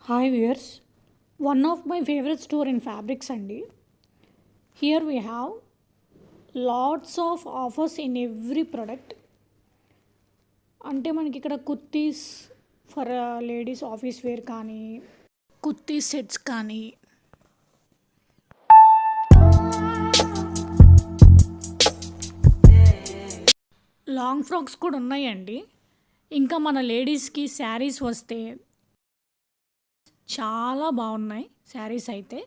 Hi viewers, one of my favorite store in fabrics అండి. Here we have lots of offers in every product. అంటే మనకి ఇక్కడ kurtis for ladies office wear కానీ kurti sets కానీ long frocks కూడా ఉన్నాయండి. ఇంకా మన లేడీస్కి శారీస్ వస్తే చాలా బాగున్నాయి శారీస్ అయితే.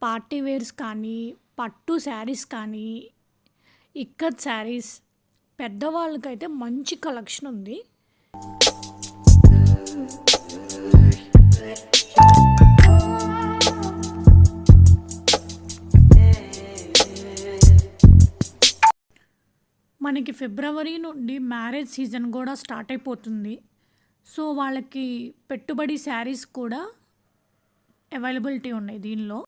పార్టీ వేర్స్ కానీ పట్టు శారీస్ కానీ ఇక్కత్ శారీస్ పెద్దవాళ్ళకైతే మంచి కలెక్షన్ ఉంది. మనకి ఫిబ్రవరి నుండి మ్యారేజ్ సీజన్ కూడా స్టార్ట్ అయిపోతుంది. సో వాళ్ళకి పెట్టుబడి శారీస్ కూడా అవైలబిలిటీ ఉన్నాయి దీనిలో.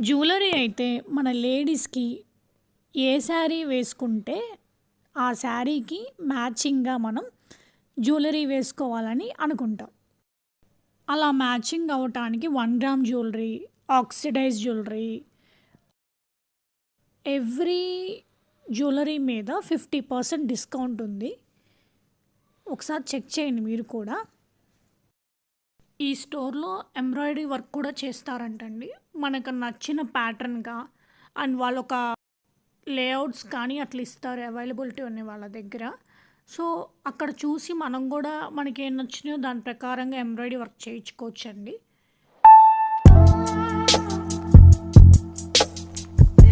జ్యువెలరీ అయితే మన లేడీస్కి ఏ శారీ వేసుకుంటే ఆ శారీకి మ్యాచింగ్గా మనం జ్యువెలరీ వేసుకోవాలని అనుకుంటాం. అలా మ్యాచింగ్ అవ్వటానికి 1 gram jewellery, oxidise jewellery, every jewellery మీద 50% డిస్కౌంట్ ఉంది. ఒకసారి చెక్ చేయండి మీరు కూడా. ఈ స్టోర్లో ఎంబ్రాయిడరీ వర్క్ కూడా చేస్తారంటండి. మనకు నచ్చిన ప్యాటర్న్గా అండ్ వాళ్ళొక లేఅవుట్స్ కానీ అట్లా ఇస్తారు, అవైలబిలిటీ ఉన్నాయి వాళ్ళ దగ్గర. సో అక్కడ చూసి మనం కూడా మనకి ఏం నచ్చినాయో దాని ప్రకారంగా ఎంబ్రాయిడరీ వర్క్ చేయించుకోవచ్చండి.